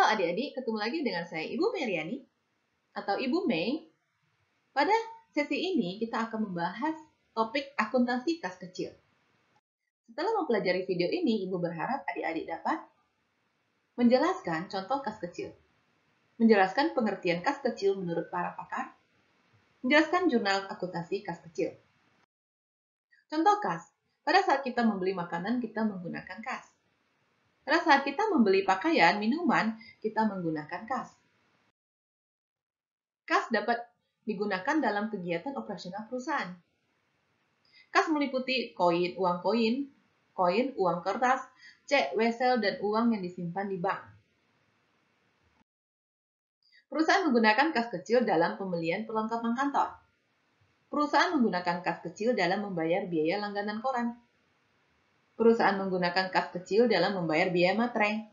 adik-adik, ketemu lagi dengan saya Ibu Meriani atau Ibu Mei. Pada sesi ini kita akan membahas topik akuntansi kas kecil. Setelah mempelajari video ini, Ibu berharap adik-adik dapat menjelaskan contoh kas kecil, menjelaskan pengertian kas kecil menurut para pakar, menjelaskan jurnal akuntansi kas kecil. Contoh kas, pada saat kita membeli makanan, kita menggunakan kas. Pada saat kita membeli pakaian, minuman, kita menggunakan kas. Kas dapat digunakan dalam kegiatan operasional perusahaan. Kas meliputi koin, uang kertas, cek, wesel, dan uang yang disimpan di bank. Perusahaan menggunakan kas kecil dalam pembelian perlengkapan kantor. Perusahaan menggunakan kas kecil dalam membayar biaya langganan koran. Perusahaan menggunakan kas kecil dalam membayar biaya materai.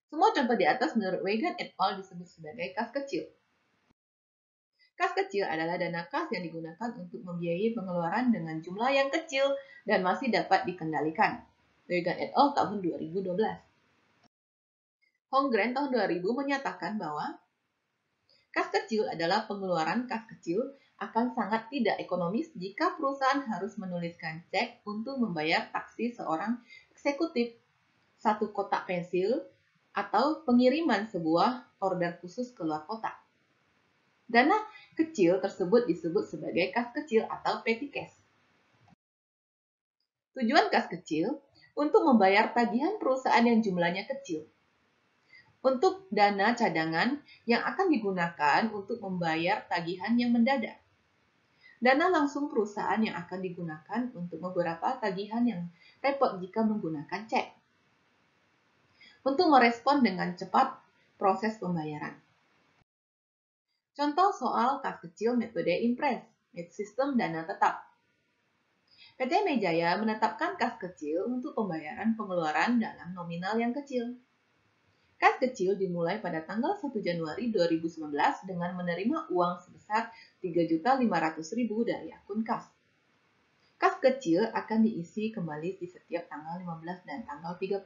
Semua contoh di atas menurut Weigand et al. Disebut sebagai kas kecil. Kas kecil adalah dana kas yang digunakan untuk membiayai pengeluaran dengan jumlah yang kecil dan masih dapat dikendalikan. Weigand et al. Tahun 2012. Holmgren tahun 2000 menyatakan bahwa kas kecil adalah pengeluaran kas kecil akan sangat tidak ekonomis jika perusahaan harus menuliskan cek untuk membayar taksi seorang eksekutif, satu kotak pensil, atau pengiriman sebuah order khusus keluar kota. Dana kecil tersebut disebut sebagai kas kecil atau petty cash. Tujuan kas kecil untuk membayar tagihan perusahaan yang jumlahnya kecil. Untuk dana cadangan yang akan digunakan untuk membayar tagihan yang mendadak. Dana langsung perusahaan yang akan digunakan untuk beberapa tagihan yang repot jika menggunakan cek. Untuk merespon dengan cepat proses pembayaran. Contoh soal kas kecil metode impres, sistem dana tetap. PT Mejaya menetapkan kas kecil untuk pembayaran pengeluaran dalam nominal yang kecil. Kas kecil dimulai pada tanggal 1 Januari 2019 dengan menerima uang sebesar Rp3.500.000 dari akun kas. Kas kecil akan diisi kembali di setiap tanggal 15 dan tanggal 30.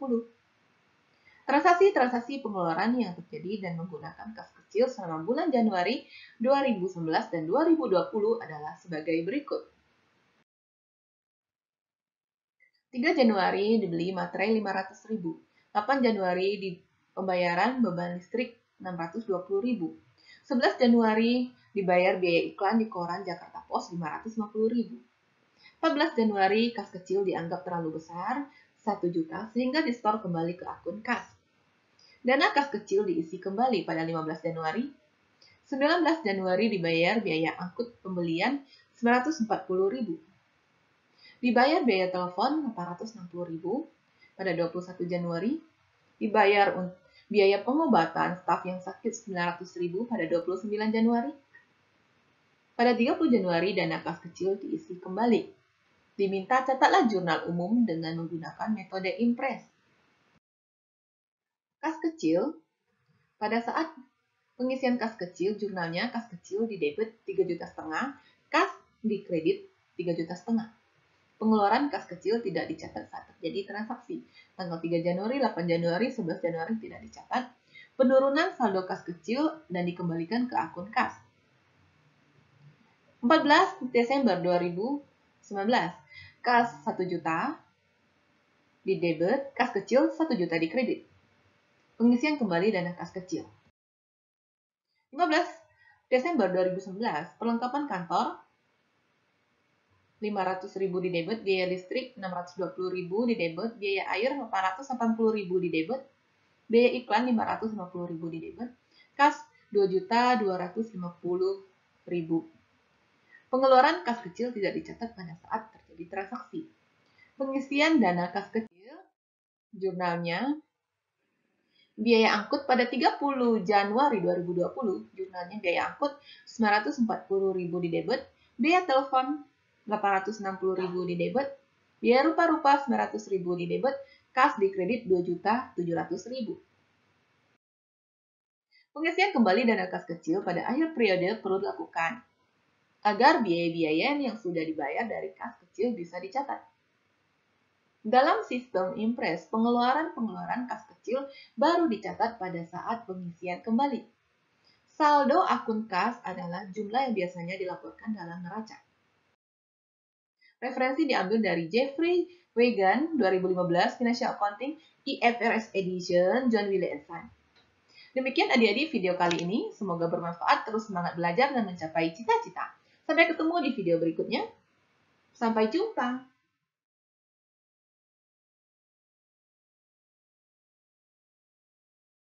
Transaksi-transaksi pengeluaran yang terjadi dan menggunakan kas kecil selama bulan Januari 2019 dan 2020 adalah sebagai berikut. 3 Januari dibeli materai Rp500.000. 8 Januari di pembayaran beban listrik Rp620.000. 11 Januari dibayar biaya iklan di koran Jakarta Pos Rp550.000. 14 Januari kas kecil dianggap terlalu besar, 1 juta, sehingga disetor kembali ke akun kas. Dana kas kecil diisi kembali pada 15 Januari. 19 Januari dibayar biaya angkut pembelian Rp940.000. Dibayar biaya telepon Rp460.000 pada 21 Januari. Dibayar biaya pengobatan staf yang sakit Rp900.000 pada 29 Januari. Pada 30 Januari dana kas kecil diisi kembali. Diminta catatlah jurnal umum dengan menggunakan metode impres. Kas kecil, pada saat pengisian kas kecil, jurnalnya kas kecil di debit Rp3,5 juta, kas di kredit Rp3,5 juta. Pengeluaran kas kecil tidak dicatat saat terjadi transaksi. Tanggal 3 Januari, 8 Januari, 11 Januari tidak dicatat. Penurunan saldo kas kecil dan dikembalikan ke akun kas. 14 Desember 2019, kas 1 juta di debit, kas kecil 1 juta di kredit. Pengisian kembali dana kas kecil. 15 Desember 2019, perlengkapan kantor Rp500.000 di debit, biaya listrik Rp620.000 di debit, biaya air Rp480.000 di debit, biaya iklan Rp550.000 di debit, kas Rp2.250.000. Pengeluaran kas kecil tidak dicatat pada saat terjadi transaksi. Pengisian dana kas kecil, jurnalnya, biaya angkut pada 30 Januari 2020, jurnalnya biaya angkut Rp940.000 di debit, biaya telepon Rp860.000 di debit, biaya rupa-rupa Rp900.000 di debit, kas di kredit Rp2.700.000. Pengisian kembali dana kas kecil pada akhir periode perlu dilakukan agar biaya-biaya yang sudah dibayar dari kas kecil bisa dicatat. Dalam sistem Impress, pengeluaran-pengeluaran kas kecil baru dicatat pada saat pengisian kembali. Saldo akun kas adalah jumlah yang biasanya dilaporkan dalam neraca. Referensi diambil dari Jeffrey Wegan, 2015, Financial Accounting, IFRS Edition, John Wiley & Son. Demikian adik-adik video kali ini. Semoga bermanfaat, terus semangat belajar dan mencapai cita-cita. Sampai ketemu di video berikutnya. Sampai jumpa.